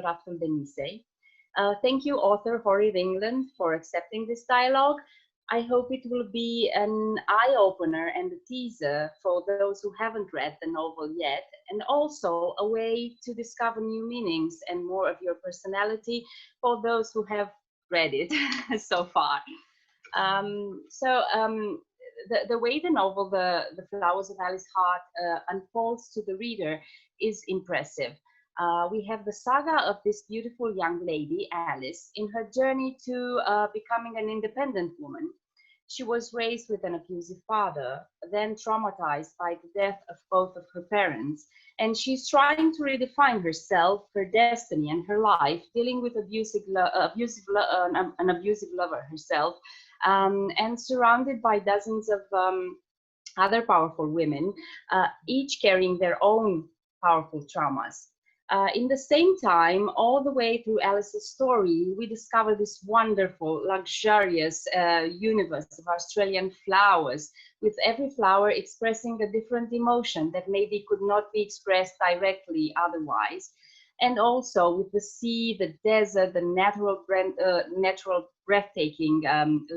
from Onisei. Thank you, author Ringland, for accepting this dialogue. I hope it will be an eye-opener and a teaser for those who haven't read the novel yet, and also a way to discover new meanings and more of your personality for those who have read it so far. The way the novel, the Flowers of Alice's Heart, unfolds to the reader is impressive. We have the saga of this beautiful young lady, Alice, in her journey to becoming an independent woman. She was raised with an abusive father, then traumatized by the death of both of her parents, and she's trying to redefine herself, her destiny, and her life, dealing with an abusive lover herself, and surrounded by dozens of other powerful women, each carrying their own powerful traumas. In the same time, all the way through Alice's story, we discover this wonderful, luxurious universe of Australian flowers, with every flower expressing a different emotion that maybe could not be expressed directly otherwise. And also with the sea, the desert, the natural breathtaking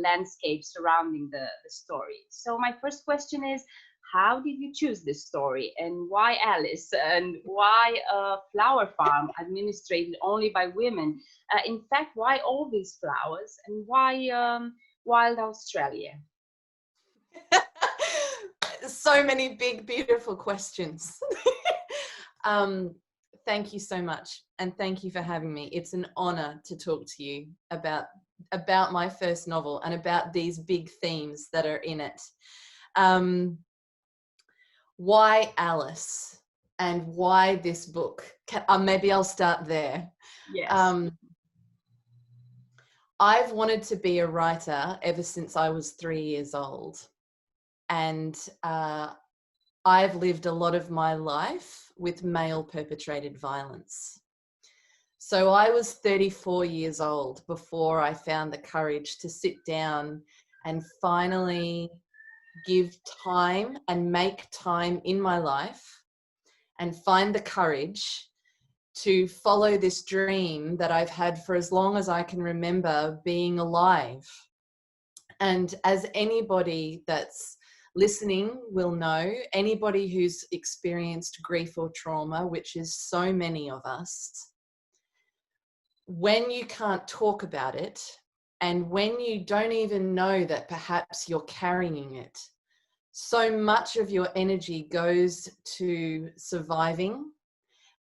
landscape surrounding the story. So my first question is, how did you choose this story, and why Alice, and why a flower farm administrated only by women? In fact, why all these flowers, and why wild Australia? So many big, beautiful questions. Thank you so much, and thank you for having me. It's an honor to talk to you about my first novel and about these big themes that are in it. Why Alice, and why this book? Maybe I'll start there. Yes. I've wanted to be a writer ever since I was 3 years old. And I've lived a lot of my life with male perpetrated violence. So I was 34 years old before I found the courage to sit down and finally give time and make time in my life and find the courage to follow this dream that I've had for as long as I can remember being alive. And as anybody that's listening will know, anybody who's experienced grief or trauma, which is so many of us, when you can't talk about it, and when you don't even know that perhaps you're carrying it, so much of your energy goes to surviving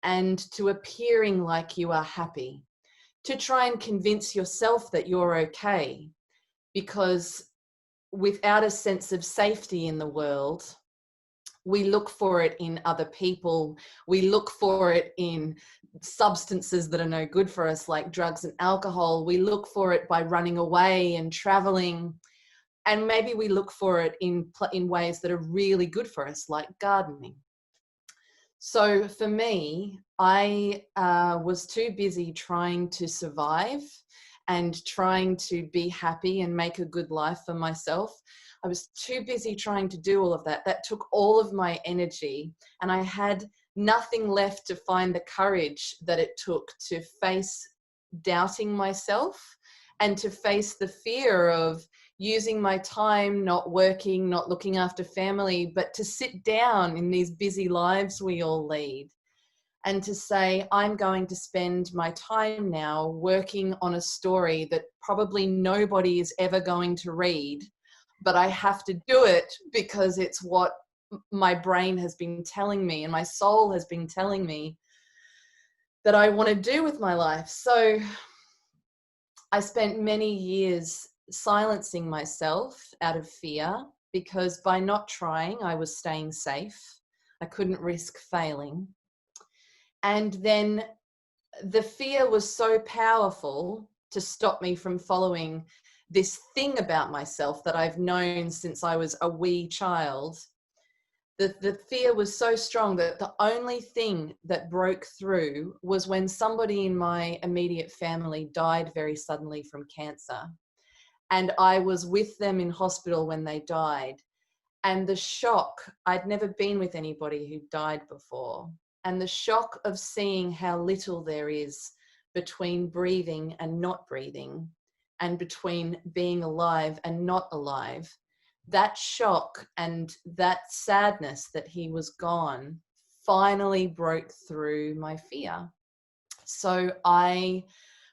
and to appearing like you are happy, to try and convince yourself that you're okay. Because without a sense of safety in the world, we look for it in other people. We look for it in substances that are no good for us, like drugs and alcohol. We look for it by running away and traveling. And maybe we look for it in ways that are really good for us, like gardening. So for me, I was too busy trying to survive and trying to be happy and make a good life for myself. I was too busy trying to do all of that. That took all of my energy, and I had nothing left to find the courage that it took to face doubting myself and to face the fear of using my time, not working, not looking after family, but to sit down in these busy lives we all lead and to say, I'm going to spend my time now working on a story that probably nobody is ever going to read, but I have to do it because it's what my brain has been telling me and my soul has been telling me that I want to do with my life. So I spent many years silencing myself out of fear, because by not trying, I was staying safe. I couldn't risk failing. And then the fear was so powerful to stop me from following this thing about myself that I've known since I was a wee child. The fear was so strong that the only thing that broke through was when somebody in my immediate family died very suddenly from cancer. And I was with them in hospital when they died. And the shock, I'd never been with anybody who died before. And the shock of seeing how little there is between breathing and not breathing, and between being alive and not alive, that shock and that sadness that he was gone finally broke through my fear. So I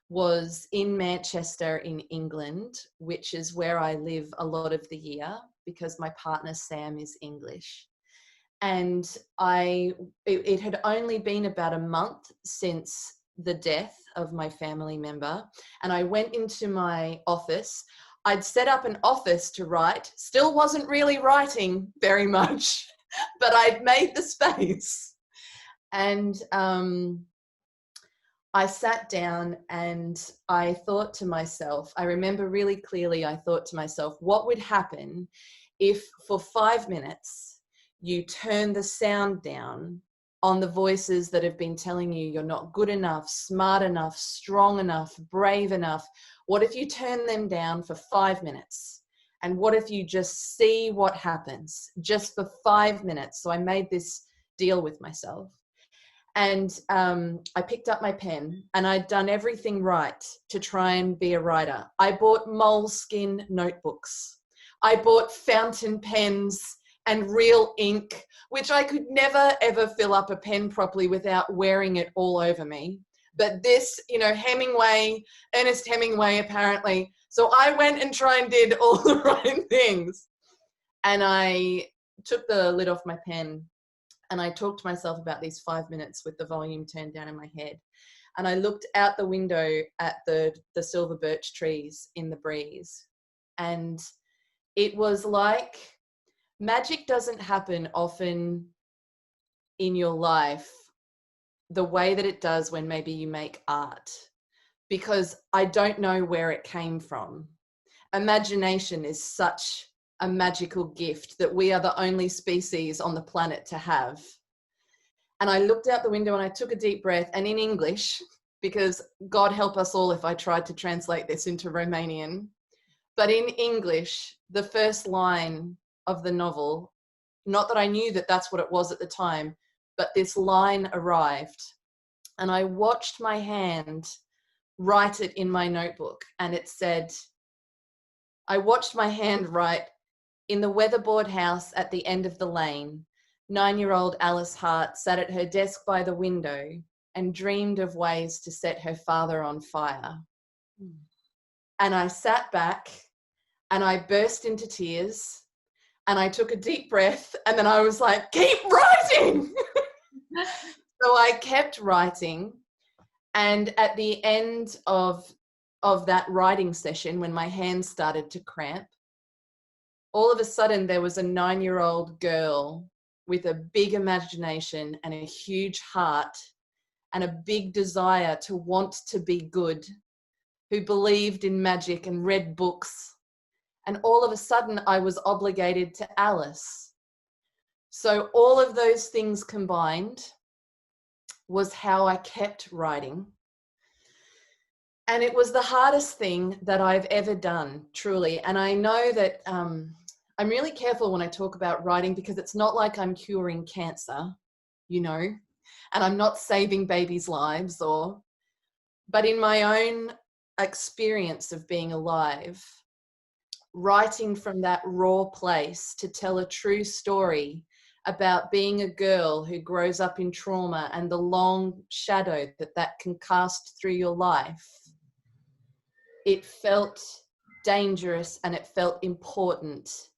was in Manchester in England, which is where I live a lot of the year because my partner Sam is English. And it had only been about a month since the death of my family member, and I went into my office. I'd set up an office to write, still wasn't really writing very much, but I'd made the space. And I sat down and I thought to myself, I remember really clearly, I thought to myself, what would happen if for 5 minutes you turn the sound down on the voices that have been telling you you're not good enough, smart enough, strong enough, brave enough? What if you turn them down for 5 minutes? And what if you just see what happens just for 5 minutes? So I made this deal with myself. And I picked up my pen and I'd done everything right to try and be a writer. I bought moleskin notebooks. I bought fountain pens and real ink, which I could never, ever fill up a pen properly without wearing it all over me. But this, Hemingway, Ernest Hemingway, apparently. So I went and tried and did all the right things. And I took the lid off my pen and I talked to myself about these 5 minutes with the volume turned down in my head. And I looked out the window at the silver birch trees in the breeze. And it was like magic doesn't happen often in your life the way that it does when maybe you make art, because I don't know where it came from. Imagination is such a magical gift that we are the only species on the planet to have. And I looked out the window and I took a deep breath, and in English, because God help us all if I tried to translate this into Romanian, but in English, the first line of the novel, not that I knew that that's what it was at the time, but this line arrived and I watched my hand write it in my notebook, and it said, I watched my hand write, "In the weatherboard house at the end of the lane, 9-year-old Alice Hart sat at her desk by the window and dreamed of ways to set her father on fire." And I sat back and I burst into tears and I took a deep breath, and then I was like, keep writing. So I kept writing. And at the end of that writing session, when my hands started to cramp, all of a sudden there was a 9-year-old girl with a big imagination and a huge heart and a big desire to want to be good, who believed in magic and read books. And all of a sudden I was obligated to Alice. So all of those things combined was how I kept writing. And it was the hardest thing that I've ever done, truly. And I know that I'm really careful when I talk about writing, because it's not like I'm curing cancer, and I'm not saving babies' lives, but in my own experience of being alive, writing from that raw place to tell a true story about being a girl who grows up in trauma and the long shadow that can cast through your life, it felt dangerous and it felt important.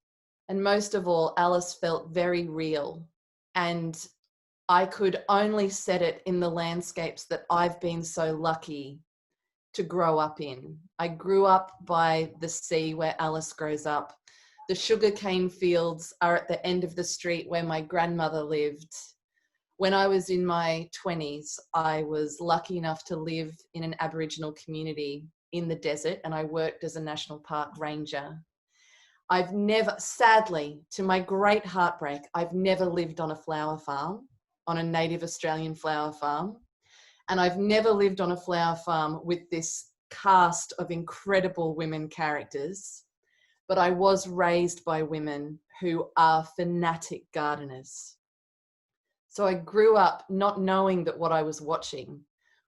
And most of all, Alice felt very real. And I could only set it in the landscapes that I've been so lucky to grow up in. I grew up by the sea where Alice grows up. The sugarcane fields are at the end of the street where my grandmother lived. When I was in my 20s, I was lucky enough to live in an Aboriginal community in the desert, and I worked as a national park ranger. I've never, sadly, to my great heartbreak, I've never lived on a flower farm, on a native Australian flower farm. And I've never lived on a flower farm with this cast of incredible women characters, but I was raised by women who are fanatic gardeners. So I grew up not knowing that what I was watching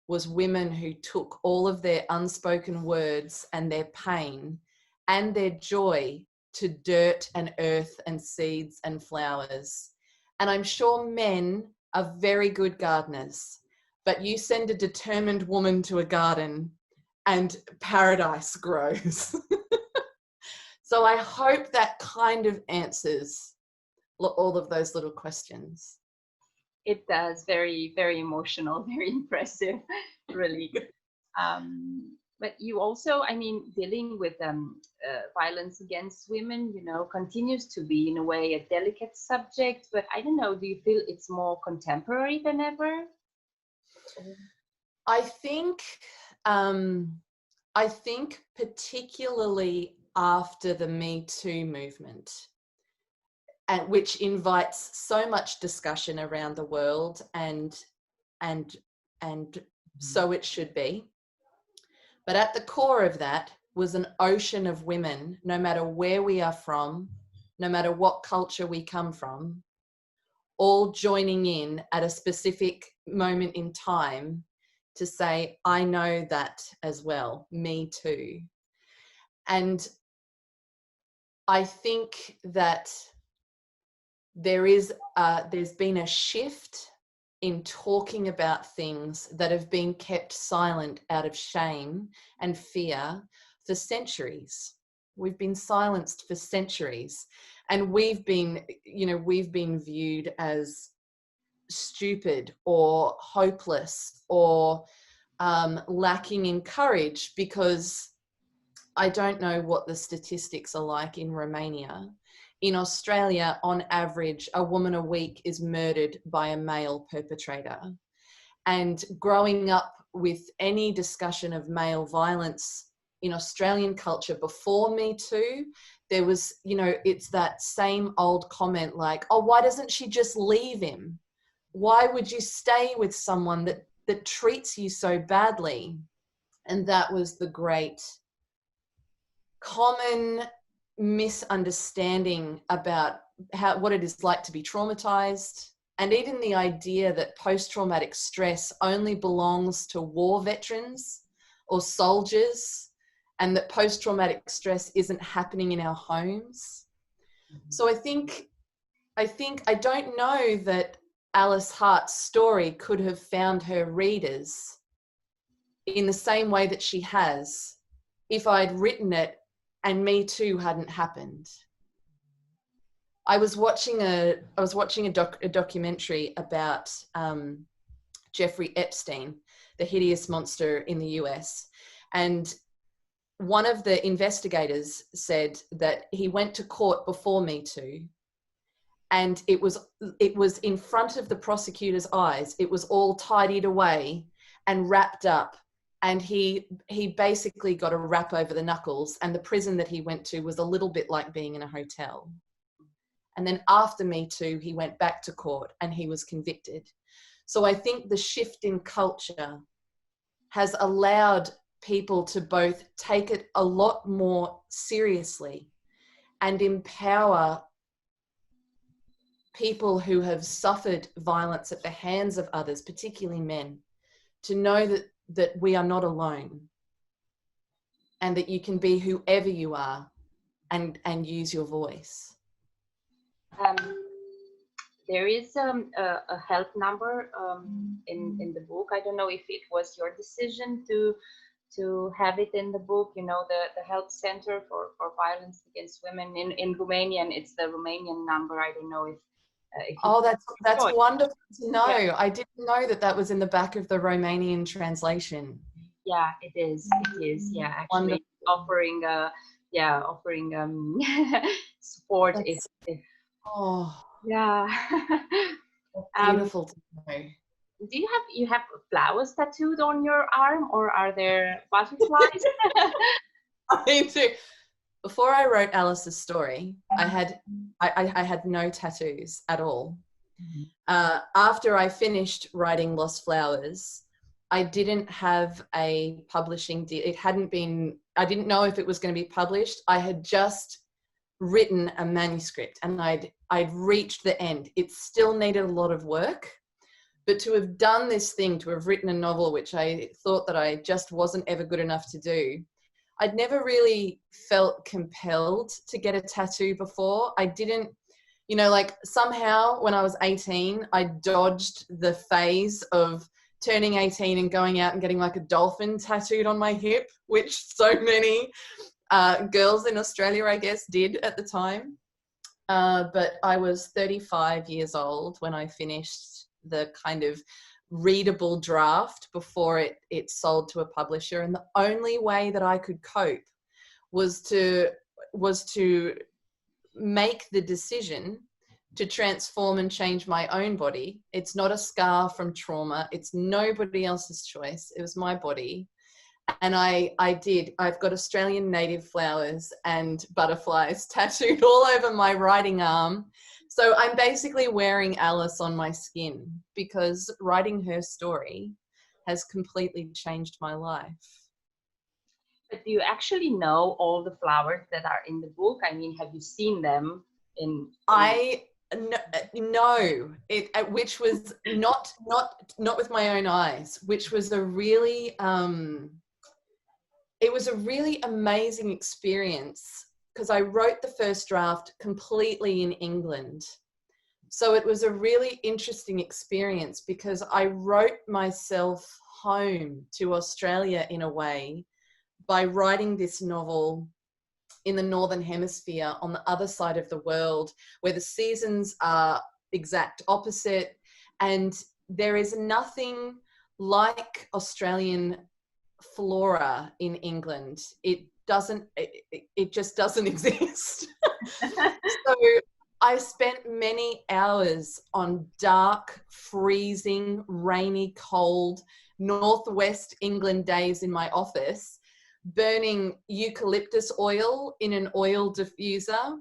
was women who took all of their unspoken words and their pain and their joy to dirt and earth and seeds and flowers. And I'm sure men are very good gardeners, but you send a determined woman to a garden and paradise grows. So I hope that kind of answers all of those little questions. It does. Very, very emotional, very impressive, really. But you also, I mean, dealing with violence against women, you know, continues to be in a way a delicate subject. But I don't know, do you feel it's more contemporary than ever? I think particularly after the Me Too movement, and which invites so much discussion around the world, and so it should be. But at the core of that was an ocean of women, no matter where we are from, no matter what culture we come from, all joining in at a specific moment in time to say, I know that as well, me too. And I think that there's been a shift in talking about things that have been kept silent out of shame and fear for centuries. We've been silenced for centuries, and we've been viewed as stupid or hopeless or lacking in courage, because I don't know what the statistics are like in Romania. In Australia, on average, a woman a week is murdered by a male perpetrator. And growing up with any discussion of male violence in Australian culture before Me Too, there was, you know, it's that same old comment like, oh, why doesn't she just leave him? Why would you stay with someone that treats you so badly? And that was the great common misunderstanding about what it is like to be traumatized, and even the idea that post-traumatic stress only belongs to war veterans or soldiers, and that post-traumatic stress isn't happening in our homes. So I don't know that Alice Hart's story could have found her readers in the same way that she has if I'd written it and Me Too hadn't happened. I was watching a documentary about Jeffrey Epstein, the hideous monster in the US, and one of the investigators said that he went to court before Me Too, and it was in front of the prosecutor's eyes. It was all tidied away and wrapped up, and he basically got a rap over the knuckles, and the prison that he went to was a little bit like being in a hotel. And then after Me Too, he went back to court and he was convicted. So I think the shift in culture has allowed people to both take it a lot more seriously and empower people who have suffered violence at the hands of others, particularly men, to know that we are not alone, and that you can be whoever you are and use your voice. There is a help number in the book. I don't know if it was your decision to have it in the book, you know, the help center for violence against women in Romanian. It's the Romanian number. I don't know if oh, that's wonderful to know. Yeah. I didn't know that was in the back of the Romanian translation. Yeah, it is. Yeah, actually wonderful. offering support if oh yeah. Beautiful to know. Do you have flowers tattooed on your arm, or are there butterflies? Me too. Before I wrote Alice's story, I had no tattoos at all. After I finished writing Lost Flowers, I didn't have a publishing deal. I didn't know if it was going to be published. I had just written a manuscript and I'd reached the end. It still needed a lot of work, But to have done this thing, to have written a novel, which I thought that I just wasn't ever good enough to do, I'd never really felt compelled to get a tattoo before. I didn't, you know, like somehow when I was 18, I dodged the phase of turning 18 and going out and getting like a dolphin tattooed on my hip, which so many girls in Australia, I guess, did at the time. But I was 35 years old when I finished the kind of readable draft before it sold to a publisher. And the only way that I could cope was to make the decision to transform and change my own body. It's not a scar from trauma. It's nobody else's choice. It was my body. And I did. I've got Australian native flowers and butterflies tattooed all over my writing arm. So I'm basically wearing Alice on my skin because writing her story has completely changed my life. But do you actually know all the flowers that are in the book? I mean, have you seen them No, which was not with my own eyes, which was a really it was a really amazing experience because I wrote the first draft completely in England. So it was a really interesting experience because I wrote myself home to Australia in a way by writing this novel in the Northern Hemisphere on the other side of the world where the seasons are exact opposite and there is nothing like Australian flora in England. It just doesn't exist. So I spent many hours on dark, freezing, rainy, cold, northwest England days in my office, burning eucalyptus oil in an oil diffuser.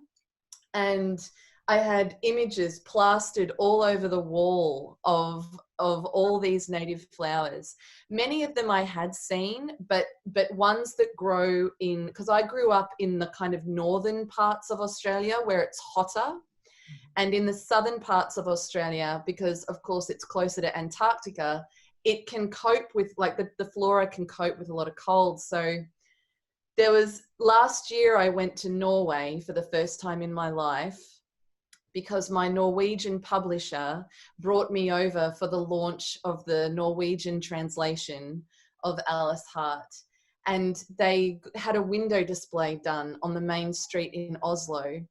And I had images plastered all over the wall of all these native flowers. Many of them I had seen, but ones that grow in, because I grew up in the kind of northern parts of Australia where it's hotter. And in the southern parts of Australia, because of course it's closer to Antarctica, it can cope with, like the flora can cope with a lot of cold. So there was, last year I went to Norway for the first time in my life because my Norwegian publisher brought me over for the launch of the Norwegian translation of Alice Hart. And they had a window display done on the main street in Oslo.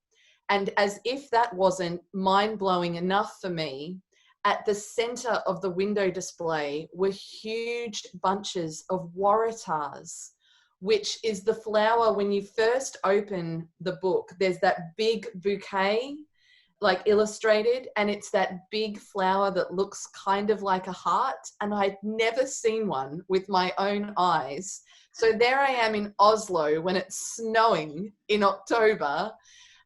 And as if that wasn't mind-blowing enough for me, at the center of the window display were huge bunches of waratahs, which is the flower when you first open the book, there's that big bouquet, like illustrated, and it's that big flower that looks kind of like a heart. And I'd never seen one with my own eyes. So there I am in Oslo when it's snowing in October,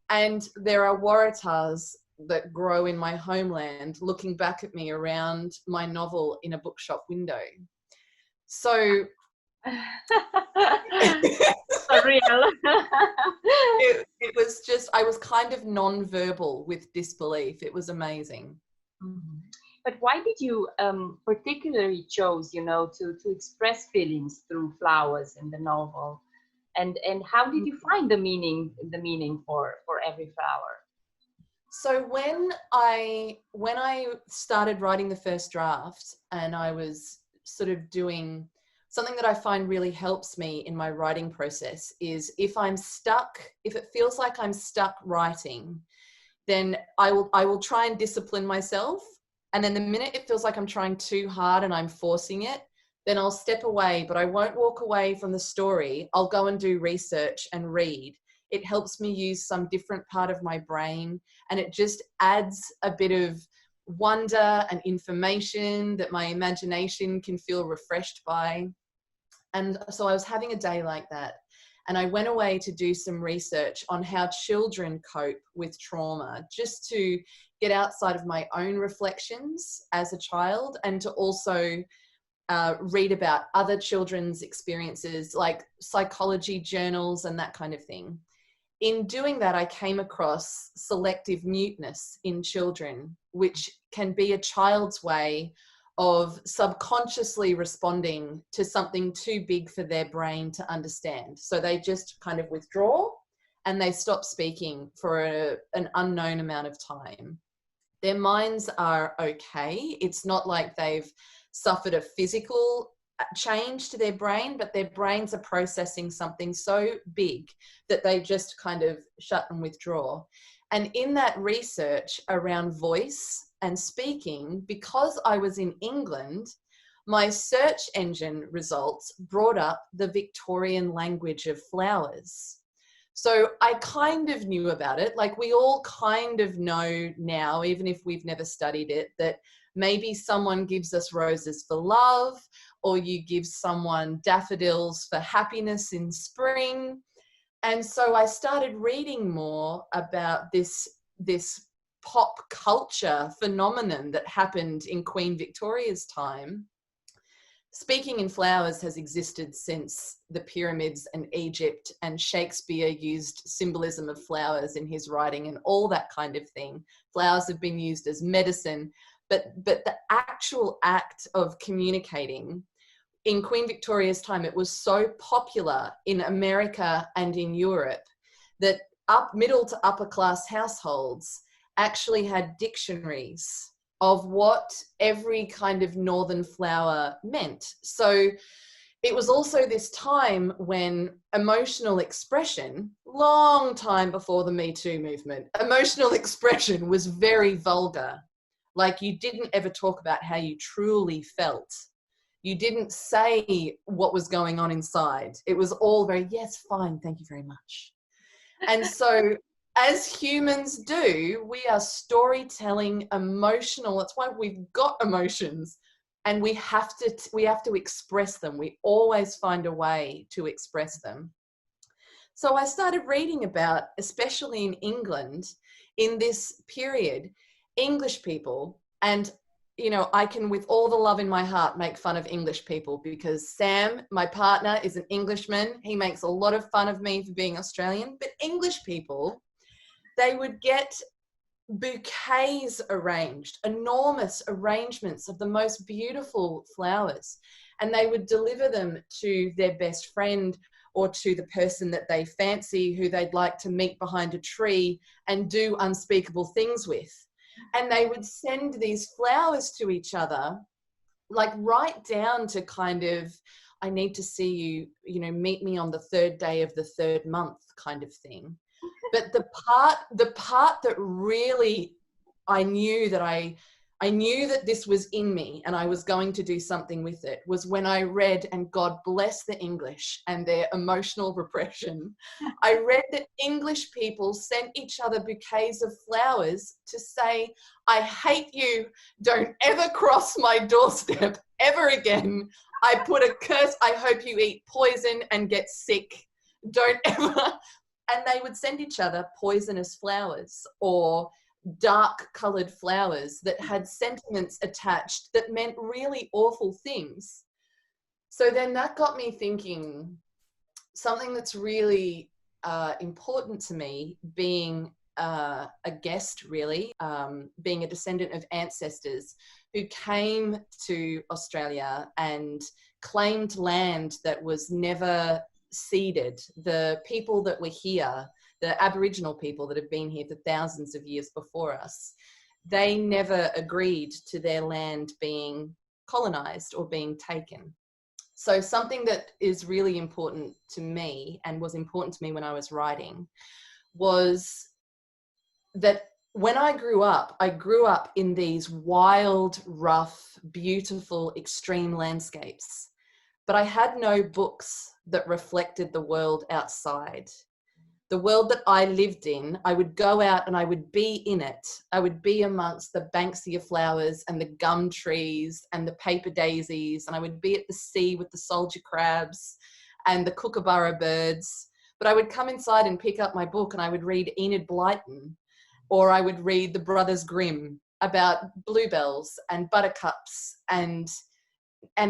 and there are waratahs that grow in my homeland looking back at me around my novel in a bookshop window. So surreal. it was just, I was kind of non-verbal with disbelief. It was amazing. Mm-hmm. But why did you particularly chose, to express feelings through flowers in the novel? And how did you find the meaning for every flower? So when I started writing the first draft and I was sort of doing something that I find really helps me in my writing process is if it feels like I'm stuck writing, then I will try and discipline myself. And then the minute it feels like I'm trying too hard and I'm forcing it, then I'll step away, but I won't walk away from the story. I'll go and do research and read. It helps me use some different part of my brain, and it just adds a bit of wonder and information that my imagination can feel refreshed by. And so I was having a day like that, and I went away to do some research on how children cope with trauma, just to get outside of my own reflections as a child, and to also read about other children's experiences, like psychology journals and that kind of thing. In doing that, I came across selective muteness in children, which can be a child's way of subconsciously responding to something too big for their brain to understand. So they just kind of withdraw and they stop speaking for an unknown amount of time. Their minds are okay. It's not like they've suffered a physical change to their brain, but their brains are processing something so big that they just kind of shut and withdraw. And in that research around voice and speaking, because I was in England, my search engine results brought up the Victorian language of flowers. So I kind of knew about it. Like we all kind of know now, even if we've never studied it, that maybe someone gives us roses for love, or you give someone daffodils for happiness in spring. And so I started reading more about this pop culture phenomenon that happened in Queen Victoria's time. Speaking in flowers has existed since the pyramids and Egypt, and Shakespeare used symbolism of flowers in his writing and all that kind of thing. Flowers have been used as medicine, but the actual act of communicating in Queen Victoria's time, it was so popular in America and in Europe that middle to upper class households actually had dictionaries of what every kind of northern flower meant. So it was also this time when emotional expression, long time before the Me Too movement, emotional expression was very vulgar. Like you didn't ever talk about how you truly felt. You didn't say what was going on inside. It was all very, yes, fine, thank you very much. And so as humans do, we are storytelling, emotional. That's why we've got emotions, and we have to express them. We always find a way to express them. So I started reading about, especially in England, in this period, English people, and you know, I can, with all the love in my heart, make fun of English people because Sam, my partner, is an Englishman. He makes a lot of fun of me for being Australian. But English people, they would get bouquets arranged, enormous arrangements of the most beautiful flowers, and they would deliver them to their best friend or to the person that they fancy, who they'd like to meet behind a tree and do unspeakable things with. And they would send these flowers to each other, like right down to kind of, I need to see you, you know, meet me on the 3rd day of the 3rd month kind of thing. But the part that really I knew that this was in me and I was going to do something with it was when I read, and God bless the English and their emotional repression, I read that English people sent each other bouquets of flowers to say, I hate you, don't ever cross my doorstep ever again. I put a curse, I hope you eat poison and get sick. Don't ever. And they would send each other poisonous flowers or dark coloured flowers that had sentiments attached that meant really awful things. So then that got me thinking, something that's really important to me, being a guest really, being a descendant of ancestors who came to Australia and claimed land that was never ceded. The people that were here, the Aboriginal people that have been here for thousands of years before us, they never agreed to their land being colonized or being taken. So something that is really important to me and was important to me when I was writing was that when I grew up in these wild, rough, beautiful, extreme landscapes, but I had no books that reflected the world outside. The world that I lived in, I would go out and I would be in it. I would be amongst the banksia flowers and the gum trees and the paper daisies, and I would be at the sea with the soldier crabs and the kookaburra birds. But I would come inside and pick up my book and I would read Enid Blyton, or I would read the Brothers Grimm about bluebells and buttercups, and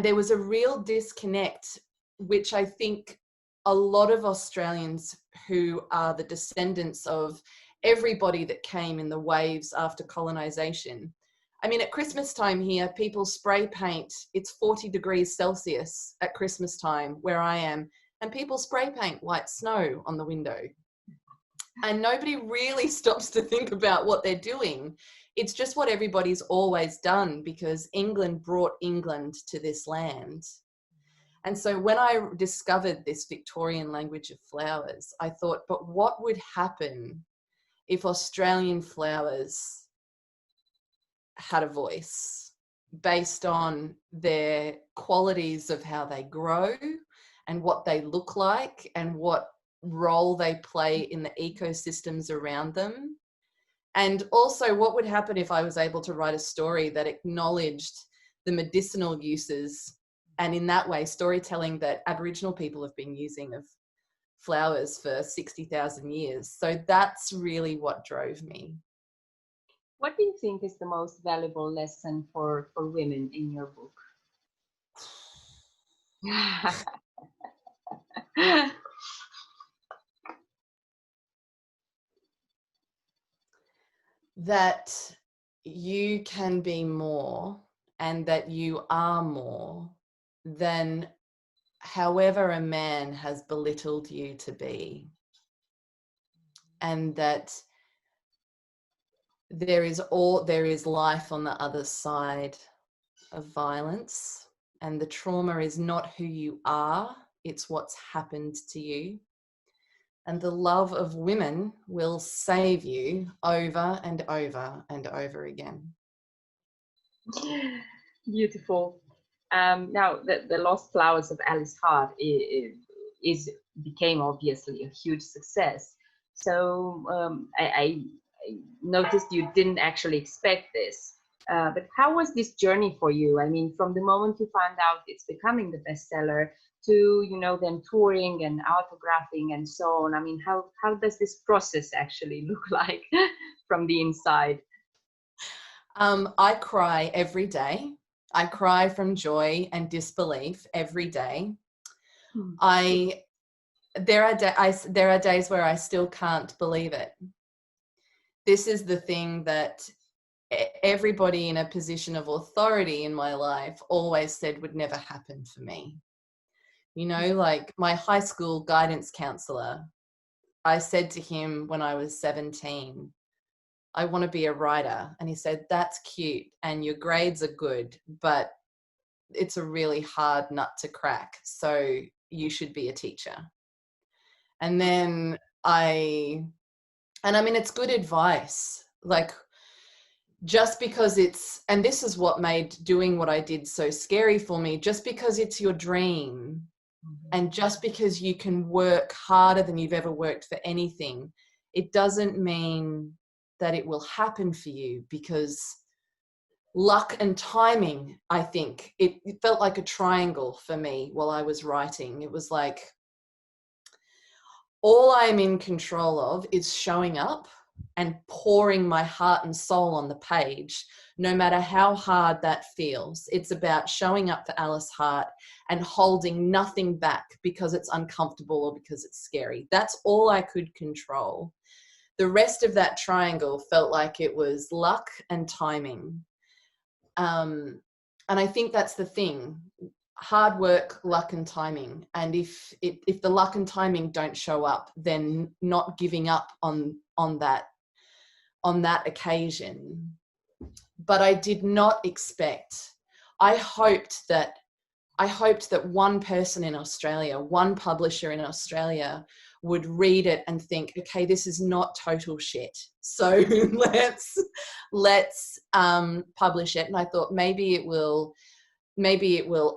there was a real disconnect, which I think a lot of Australians who are the descendants of everybody that came in the waves after colonisation, I mean, at Christmas time here, people spray paint. It's 40 degrees Celsius at Christmas time where I am, and people spray paint white snow on the window. And nobody really stops to think about what they're doing. It's just what everybody's always done, because England brought England to this land. And so when I discovered this Victorian language of flowers, I thought, but what would happen if Australian flowers had a voice based on their qualities of how they grow and what they look like and what role they play in the ecosystems around them? And also, what would happen if I was able to write a story that acknowledged the medicinal uses, and in that way, storytelling that Aboriginal people have been using of flowers for 60,000 years. So that's really what drove me. What do you think is the most valuable lesson for women in your book? That you can be more, and that you are more than however a man has belittled you to be. And that there is life on the other side of violence, and the trauma is not who you are, it's what's happened to you. And the love of women will save you over and over and over again. Beautiful. Now, the Lost Flowers of Alice Hart became obviously a huge success. So I noticed you didn't actually expect this. But how was this journey for you? I mean, from the moment you found out it's becoming the bestseller to, then touring and autographing and so on. I mean, how does this process actually look like from the inside? I cry every day. I cry from joy and disbelief every day. There are days where I still can't believe it. This is the thing that everybody in a position of authority in my life always said would never happen for me. Like my high school guidance counselor, I said to him when I was 17, I want to be a writer. And he said, that's cute and your grades are good, but it's a really hard nut to crack. So you should be a teacher. And then it's good advice. Like, just because and this is what made doing what I did so scary for me, just because it's your dream, and just because you can work harder than you've ever worked for anything, it doesn't mean that it will happen for you, because luck and timing, I think, it felt like a triangle for me while I was writing. It was like, all I'm in control of is showing up and pouring my heart and soul on the page, no matter how hard that feels. It's about showing up for Alice Hart and holding nothing back because it's uncomfortable or because it's scary. That's all I could control. The rest of that triangle felt like it was luck and timing. And I think that's the thing. Hard work, luck and timing. And if the luck and timing don't show up, then not giving up on that occasion. But I did not expect, I hoped that one person in Australia, one publisher in Australia would read it and think, okay, this is not total shit, so let's publish it. And I thought maybe it will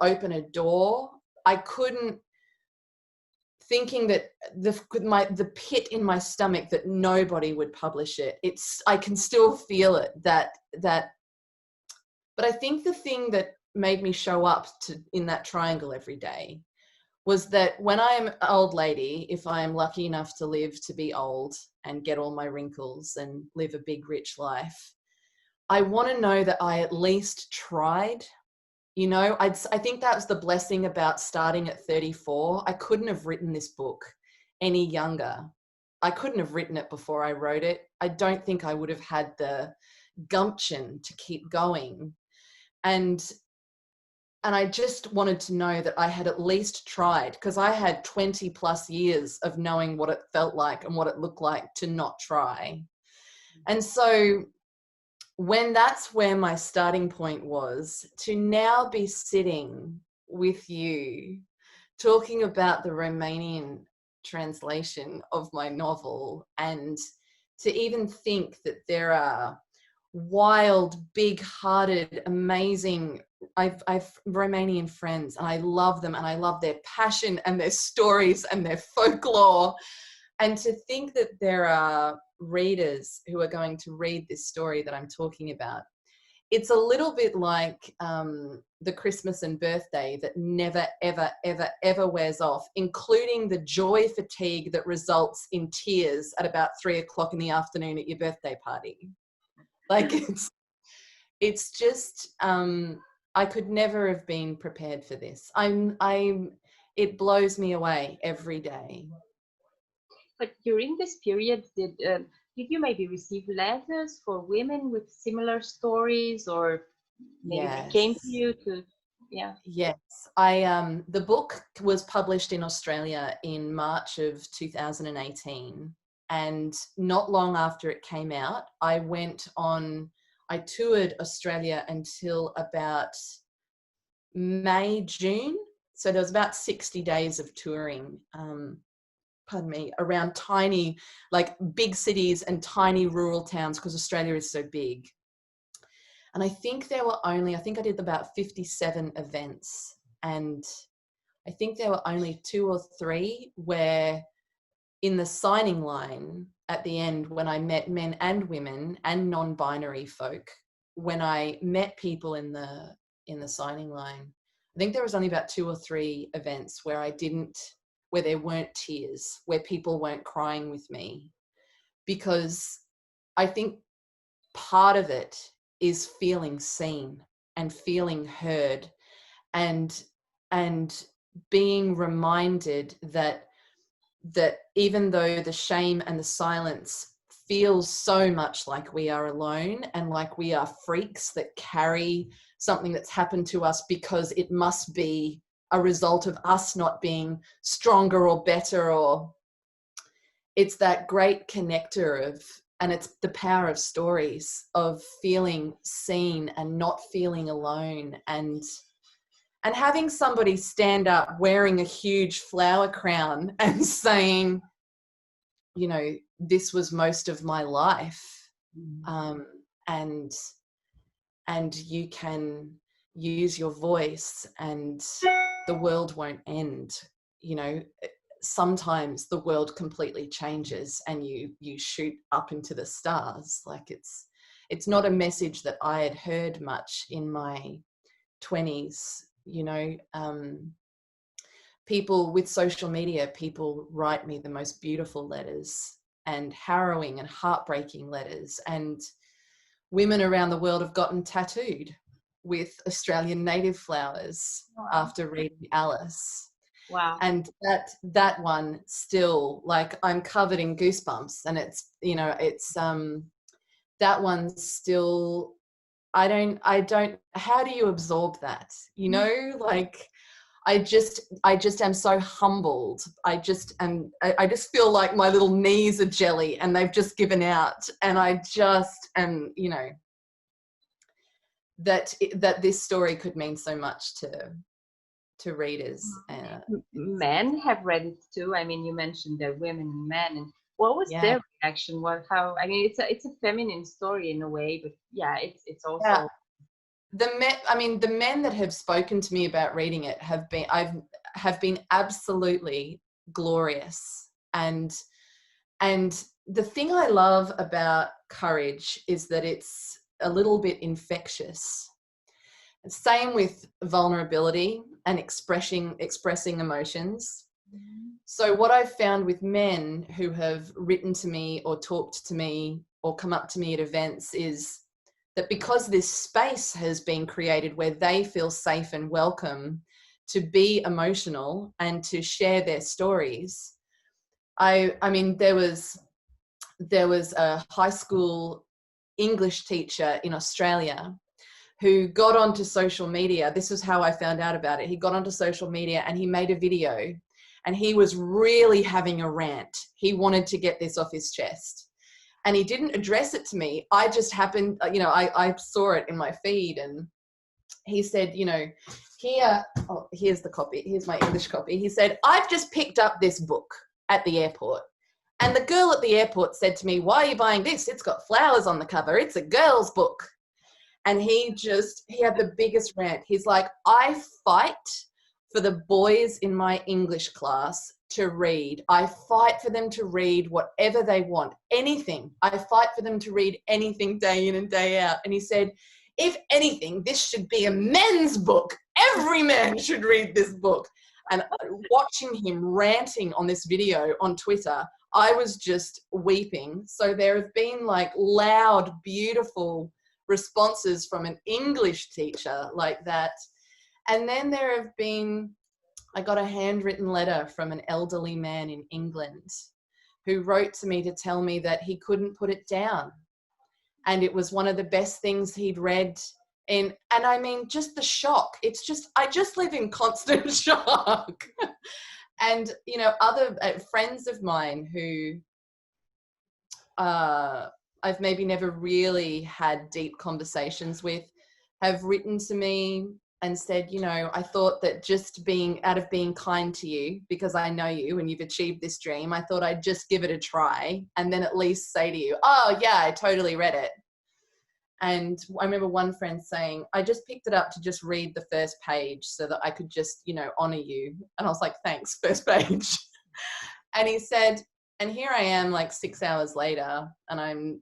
open a door. I couldn't, thinking that the pit in my stomach that nobody would publish it. I can still feel it, that but I think the thing that made me show up in that triangle every day was that when I am an old lady, if I am lucky enough to live to be old and get all my wrinkles and live a big rich life, I want to know that I at least tried. I think that was the blessing about starting at 34. I couldn't have written this book any younger. I couldn't have written it before I wrote it. I don't think I would have had the gumption to keep going. And I just wanted to know that I had at least tried, because I had 20 plus years of knowing what it felt like and what it looked like to not try. And so when that's where my starting point was, to now be sitting with you talking about the Romanian translation of my novel, and to even think that there are wild, big-hearted, amazing, I've Romanian friends, and I love them, and I love their passion and their stories and their folklore. And to think that there are readers who are going to read this story that I'm talking about, it's a little bit like the Christmas and birthday that never, ever, ever, ever wears off, including the joy fatigue that results in tears at about 3 o'clock in the afternoon at your birthday party. Like, it's just, I could never have been prepared for this. It blows me away every day. But during this period, did you maybe receive letters for women with similar stories, or maybe they came to you to, yeah? Yes, the book was published in Australia in March of 2018. And not long after it came out, I toured Australia until about May, June. So there was about 60 days of touring, around tiny, like big cities and tiny rural towns, because Australia is so big. And I think I did about 57 events. And I think there were only 2 or 3 where in the signing line at the end, when I met men and women and non-binary folk, when I met people in the signing line, I think there was only about 2 or 3 events where there weren't tears, where people weren't crying with me. Because I think part of it is feeling seen and feeling heard, and being reminded that even though the shame and the silence feels so much like we are alone and like we are freaks that carry something that's happened to us because it must be a result of us not being stronger or better, or it's that great connector and it's the power of stories, of feeling seen and not feeling alone, and having somebody stand up wearing a huge flower crown and saying, this was most of my life, and you can use your voice and the world won't end. Sometimes the world completely changes and you shoot up into the stars. Like, it's not a message that I had heard much in my 20s. People with social media, people write me the most beautiful letters, and harrowing and heartbreaking letters, and women around the world have gotten tattooed with Australian native flowers. Wow. After reading Alice. Wow. And that one still, like, I'm covered in goosebumps, and it's that one still, I don't, how do you absorb that? Like, I just am so humbled. I just feel like my little knees are jelly and they've just given out. And I just am, that this story could mean so much to readers. Men have read it too. I mean, you mentioned the women and men, and what was their reaction? It's a feminine story in a way, but it's also. Yeah. The men that have spoken to me about reading it have been absolutely glorious. And the thing I love about Courage is that it's a little bit infectious. Same with vulnerability and expressing emotions. So what I've found with men who have written to me or talked to me or come up to me at events is that because this space has been created where they feel safe and welcome to be emotional and to share their stories. I mean, there was a high school English teacher in Australia who got onto social media. This was how I found out about it. He got onto social media and he made a video, and he was really having a rant. He wanted to get this off his chest, and he didn't address it to me. I just happened, you know, I saw it in my feed, and he said, you know, here, oh, here's the copy. Here's my English copy. He said, I've just picked up this book at the airport. And the girl at the airport said to me, why are you buying this? It's got flowers on the cover. It's a girl's book. And he had the biggest rant. He's like, I fight for the boys in my English class to read. I fight for them to read whatever they want, anything. I fight for them to read anything day in and day out. And he said, if anything, this should be a men's book. Every man should read this book. And watching him ranting on this video on Twitter, I was just weeping. So there have been like loud, beautiful responses from an English teacher like that. And then there have been, I got a handwritten letter from an elderly man in England who wrote to me to tell me that he couldn't put it down. And it was one of the best things he'd read. And I mean, just the shock. It's just, I just live in constant shock. And, you know, other friends of mine who I've maybe never really had deep conversations with have written to me and said, you know, I thought that just being kind to you, because I know you and you've achieved this dream, I thought I'd just give it a try and then at least say to you, oh yeah, I totally read it. And I remember one friend saying, I just picked it up to just read the first page so that I could just, you know, honor you. And I was like, thanks, first page. And he said, and here I am like 6 hours later, and I'm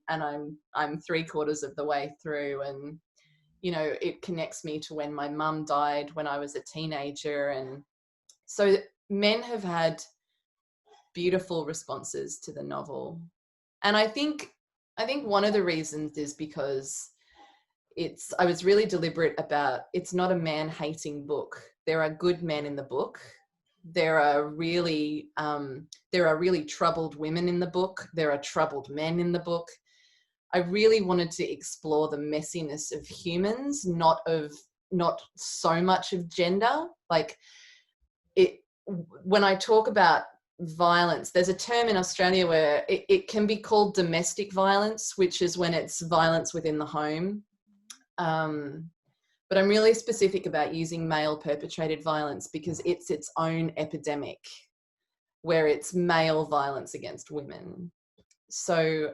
3/4 of the way through, and you know, it connects me to when my mum died when I was a teenager. And so men have had beautiful responses to the novel. And I think one of the reasons is because I was really deliberate about, it's not a man-hating book. There are good men in the book. There are really troubled women in the book. There are troubled men in the book. I really wanted to explore the messiness of humans, not so much of gender. Like when I talk about violence, there's a term in Australia where it can be called domestic violence, which is when it's violence within the home. But I'm really specific about using male perpetrated violence because it's its own epidemic where it's male violence against women. So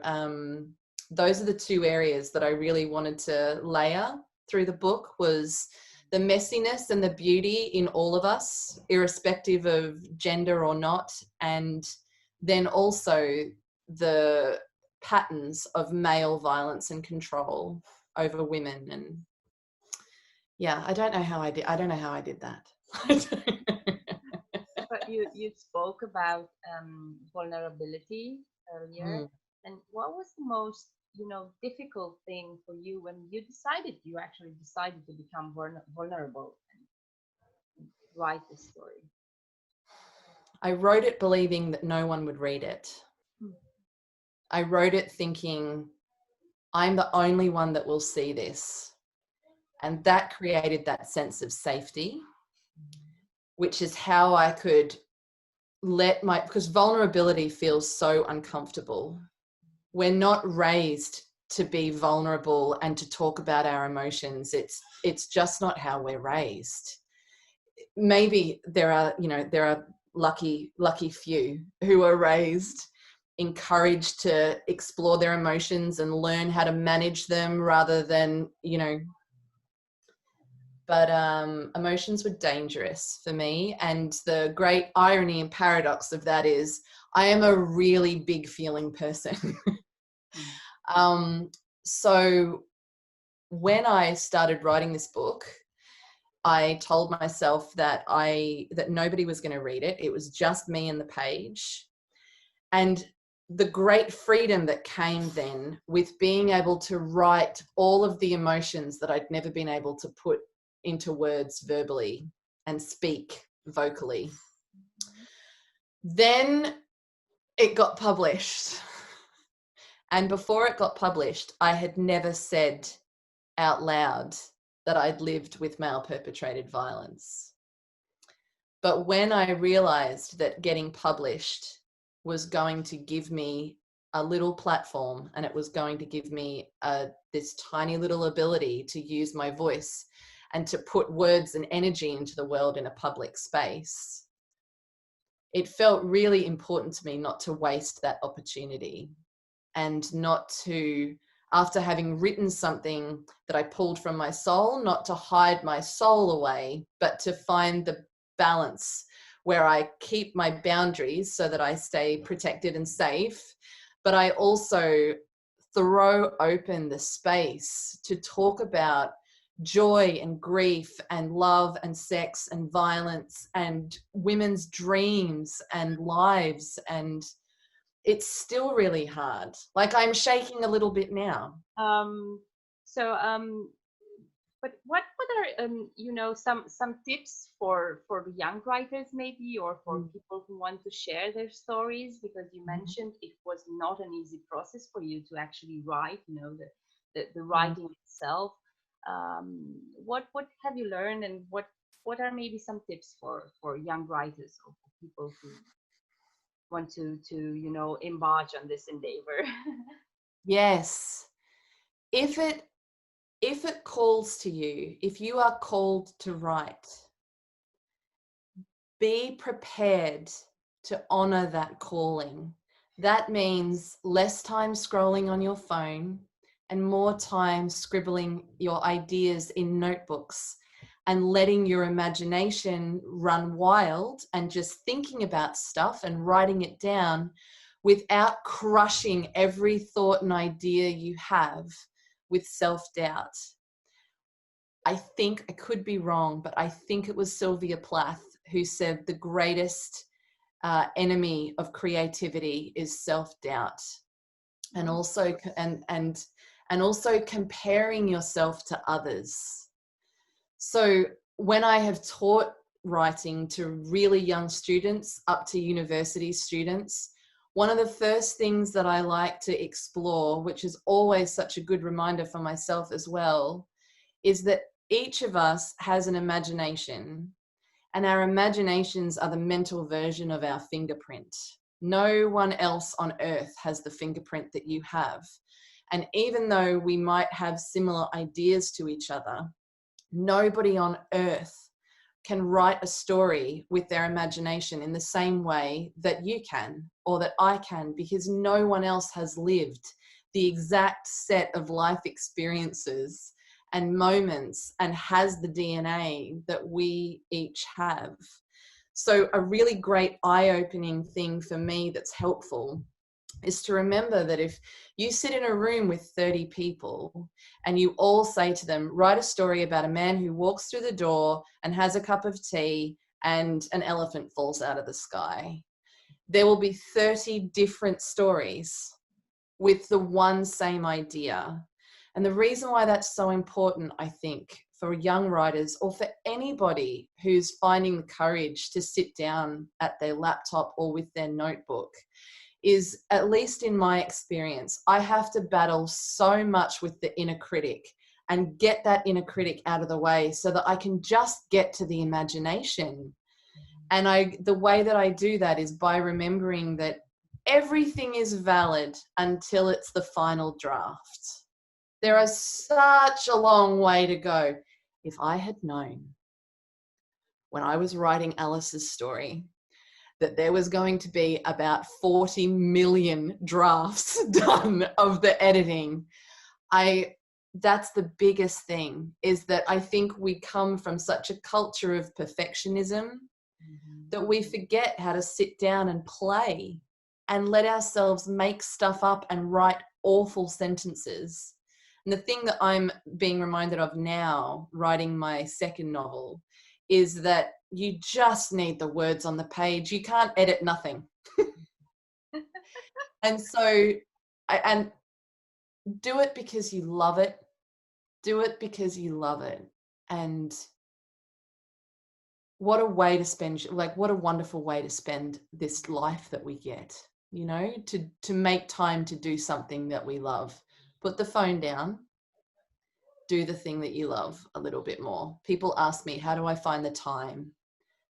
those are the two areas that I really wanted to layer through the book, was the messiness and the beauty in all of us, irrespective of gender or not, and then also the patterns of male violence and control over women. And yeah, I don't know how I did that. But you spoke about vulnerability earlier, and what was the most, you know, difficult thing for you when you actually decided to become vulnerable and write this story? I wrote it believing that no one would read it. I wrote it thinking, I'm the only one that will see this. And that created that sense of safety, which is how I could because vulnerability feels so uncomfortable. We're not raised to be vulnerable and to talk about our emotions. It's just not how we're raised. Maybe there are lucky few who are raised, encouraged to explore their emotions and learn how to manage them rather than, you know, but emotions were dangerous for me. And the great irony and paradox of that is I am a really big feeling person. So when I started writing this book, I told myself that nobody was going to read it. It was just me and the page. And the great freedom that came then with being able to write all of the emotions that I'd never been able to put into words verbally and speak vocally. Then it got published. And before it got published, I had never said out loud that I'd lived with male perpetrated violence. But when I realized that getting published was going to give me a little platform, and it was going to give me this tiny little ability to use my voice and to put words and energy into the world in a public space, it felt really important to me not to waste that opportunity, and not to, after having written something that I pulled from my soul, not to hide my soul away, but to find the balance where I keep my boundaries so that I stay protected and safe, but I also throw open the space to talk about joy and grief and love and sex and violence and women's dreams and lives. And it's still really hard. Like, I'm shaking a little bit now. But what are some tips for the young writers, maybe, or for people who want to share their stories? Because you mentioned it was not an easy process for you to actually write, the writing itself. What have you learned, and what are maybe some tips for young writers, or for people who want to embark on this endeavor? Yes. If it calls to you, if you are called to write, be prepared to honor that calling. That means less time scrolling on your phone and more time scribbling your ideas in notebooks and letting your imagination run wild and just thinking about stuff and writing it down without crushing every thought and idea you have with self-doubt. I think, I could be wrong, but I think it was Sylvia Plath who said the greatest enemy of creativity is self-doubt, and also also comparing yourself to others. So when I have taught writing to really young students up to university students, one of the first things that I like to explore, which is always such a good reminder for myself as well, is that each of us has an imagination, and our imaginations are the mental version of our fingerprint. No one else on earth has the fingerprint that you have. And even though we might have similar ideas to each other, nobody on earth can write a story with their imagination in the same way that you can, or that I can, because no one else has lived the exact set of life experiences and moments and has the DNA that we each have. So a really great eye-opening thing for me that's helpful is to remember that if you sit in a room with 30 people and you all say to them, write a story about a man who walks through the door and has a cup of tea and an elephant falls out of the sky, there will be 30 different stories with the one same idea. And the reason why that's so important, I think, for young writers, or for anybody who's finding the courage to sit down at their laptop or with their notebook, is, at least in my experience, I have to battle so much with the inner critic and get that inner critic out of the way so that I can just get to the imagination. And the way that I do that is by remembering that everything is valid until it's the final draft. There is such a long way to go. If I had known when I was writing Alice's story that there was going to be about 40 million drafts done of the editing, that's the biggest thing, is that I think we come from such a culture of perfectionism that we forget how to sit down and play and let ourselves make stuff up and write awful sentences. And the thing that I'm being reminded of now, writing my second novel, is that you just need the words on the page. You can't edit nothing. And so, and do it because you love it. Do it because you love it. And what a way to spend, like, what a wonderful way to spend this life that we get. you know, to make time to do something that we love. Put the phone down, do the thing that you love a little bit more. People ask me, how do I find the time?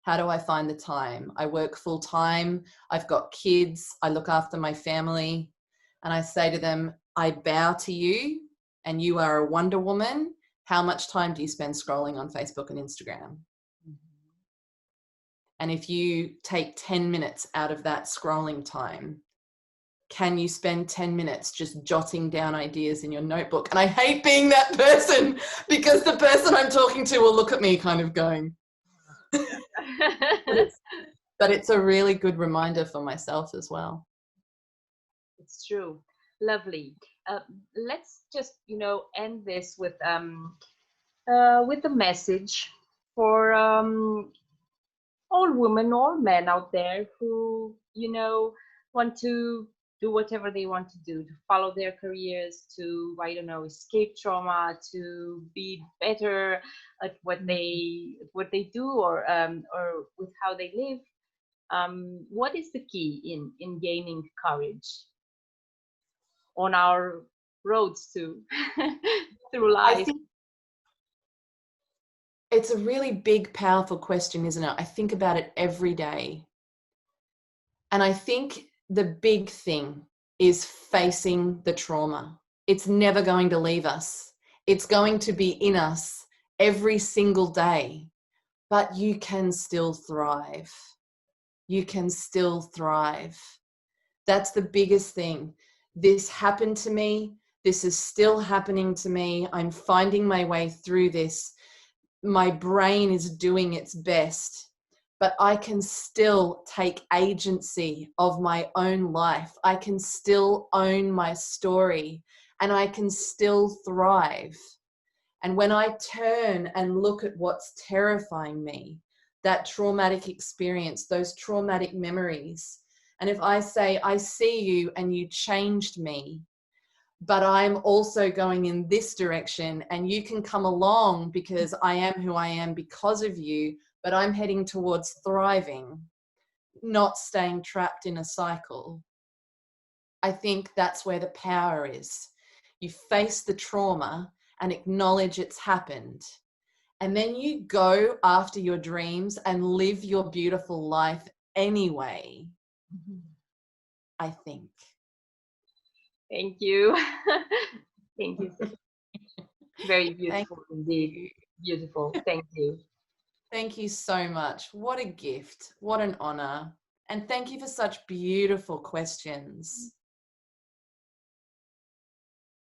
How do I find the time? I work full time. I've got kids. I look after my family. And I say to them, I bow to you and you are a Wonder Woman. How much time do you spend scrolling on Facebook and Instagram? And if you take 10 minutes out of that scrolling time, can you spend 10 minutes just jotting down ideas in your notebook? And I hate being that person, because the person I'm talking to will look at me kind of going, but it's a really good reminder for myself as well. It's true. Lovely. Let's just, end this with a message for all women, all men out there who, want to do whatever they want to do, to follow their careers, to, I don't know, escape trauma, to be better at what they do, or with how they live. What is the key in gaining courage on our roads to through life? I think it's a really big, powerful question, isn't it? I think about it every day. And I think the big thing is facing the trauma. It's never going to leave us. It's going to be in us every single day, but you can still thrive. You can still thrive. That's the biggest thing. This happened to me. This is still happening to me. I'm finding my way through this. My brain is doing its best, but I can still take agency of my own life. I can still own my story, and I can still thrive. And when I turn and look at what's terrifying me, that traumatic experience, those traumatic memories, and if I say, I see you and you changed me, but I'm also going in this direction and you can come along because I am who I am because of you, but I'm heading towards thriving, not staying trapped in a cycle. I think that's where the power is. You face the trauma and acknowledge it's happened. And then you go after your dreams and live your beautiful life anyway, I think. Thank you. Thank you. Very beautiful indeed. Beautiful. Thank you. Thank you so much. What a gift. What an honor. And thank you for such beautiful questions.